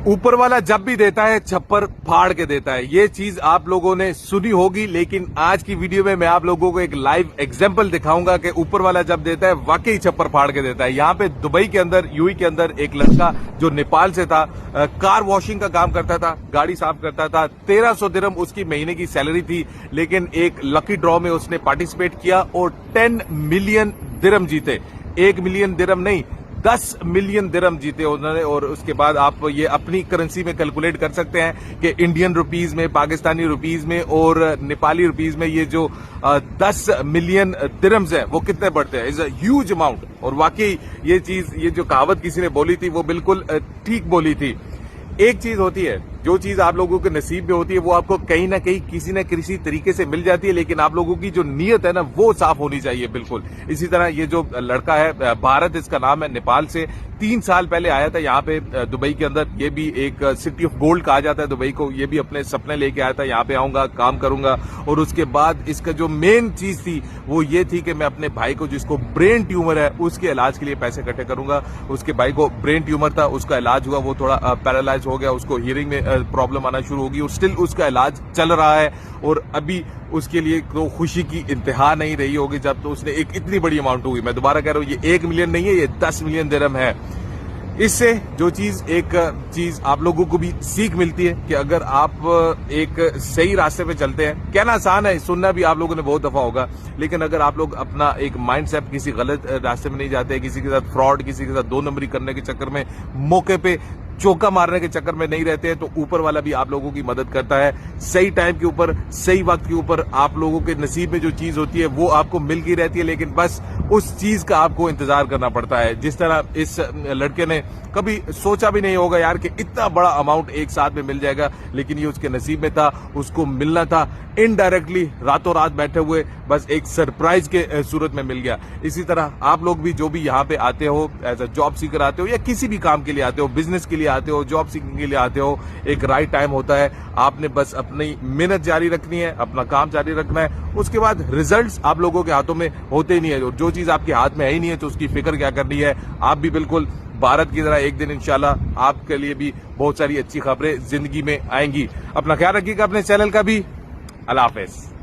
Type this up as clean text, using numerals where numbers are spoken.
ऊपर वाला जब भी देता है छप्पर फाड़ के देता है। ये चीज आप लोगों ने सुनी होगी, लेकिन आज की वीडियो में मैं आप लोगों को एक लाइव एग्जांपल दिखाऊंगा कि ऊपर वाला जब देता है वाकई छप्पर फाड़ के देता है। यहाँ पे दुबई के अंदर, यूएई के अंदर एक लड़का जो नेपाल से था, कार वॉशिंग का काम करता था, गाड़ी साफ करता था। 1300 दिरहम उसकी महीने की सैलरी थी, लेकिन एक लकी ड्रॉ में उसने पार्टिसिपेट किया और 10 मिलियन दिरहम जीते। 1 मिलियन दिरहम नहीं, 10 मिलियन दिरहम जीते उन्होंने। और उसके बाद आप ये अपनी करेंसी में कैलकुलेट कर सकते हैं कि इंडियन रुपीज में, पाकिस्तानी रुपीज में और नेपाली रुपीज में ये जो 10 मिलियन दिरहम्स है वो कितने बढ़ते हैं। Is a huge amount. और वाकई ये चीज, ये जो कहावत किसी ने बोली थी वो बिल्कुल ठीक बोली थी। एक चीज होती है, जो चीज आप लोगों के नसीब में होती है वो आपको कहीं ना कहीं किसी न किसी तरीके से मिल जाती है, लेकिन आप लोगों की जो नीयत है ना वो साफ होनी चाहिए बिल्कुल। इसी तरह ये जो लड़का है, भारत इसका नाम है, नेपाल से 3 साल पहले आया था यहाँ पे दुबई के अंदर। ये भी एक सिटी ऑफ गोल्ड कहा जाता है दुबई को। ये भी अपने सपने लेके आया था, यहाँ पे आऊंगा, काम करूंगा। और उसके बाद इसका जो मेन चीज थी वो ये थी कि मैं अपने भाई को, जिसको ब्रेन ट्यूमर है, उसके इलाज के लिए पैसे इकट्ठे करूंगा। उसके भाई को ब्रेन ट्यूमर था, उसका इलाज हुआ, वो थोड़ा पैरालाइज हो गया, उसको हियरिंग में प्रॉब्लम आना शुरू होगी और स्टिल उसका इलाज चल रहा है। और अभी उसके लिए तो खुशी की इंतहा नहीं रही होगी जब तो उसने एक इतनी बड़ी अमाउंट होगी। मैं दोबारा कह रहा हूं, ये 1 मिलियन नहीं है, ये 10 मिलियन दिरहम है। इससे जो चीज, एक चीज आप लोगों को भी सीख मिलती है कि अगर आप एक सही रास्ते पे चलते हैं, कहना आसान है, सुनना भी आप लोगों ने बहुत दफा होगा, लेकिन अगर आप लोग अपना एक माइंडसेट किसी गलत रास्ते में नहीं जाते, किसी के साथ फ्रॉड, किसी के साथ 2 नंबरी करने के चक्कर में, मौके पे चौका मारने के चक्कर में नहीं रहते हैं, तो ऊपर वाला भी आप लोगों की मदद करता है। सही टाइम के ऊपर, सही वक्त के ऊपर आप लोगों के नसीब में जो चीज होती है वो आपको मिल गई रहती है, लेकिन बस उस चीज का आपको इंतजार करना पड़ता है। जिस तरह इस लड़के ने कभी सोचा भी नहीं होगा यार कि इतना बड़ा अमाउंट एक साथ में मिल जाएगा, लेकिन ये उसके नसीब में था, उसको मिलना था। इनडायरेक्टली रातों रात बैठे हुए बस एक सरप्राइज के सूरत में मिल गया। इसी तरह आप लोग भी जो भी यहाँ पे आते हो, एज अ जॉब सीकर आते हो या किसी भी काम के लिए आते हो, बिजनेस के लिए आते हो, जॉब सीखने के लिए आते हो, एक राइट टाइम होता है। आपने बस अपनी मेहनत जारी रखनी है, अपना काम जारी रखना है। उसके बाद रिजल्ट्स आप लोगों के हाथों में होते ही नहीं है। और जो चीज आपके हाथ में है ही नहीं है तो उसकी फिक्र क्या करनी है। आप भी बिल्कुल भारत की तरह एक दिन इंशाल्लाह आपके लिए भी बहुत सारी अच्छी खबरें जिंदगी में आएंगी। अपना ख्याल रखिएगा, अपने चैनल का भी। अल्लाह हाफिज।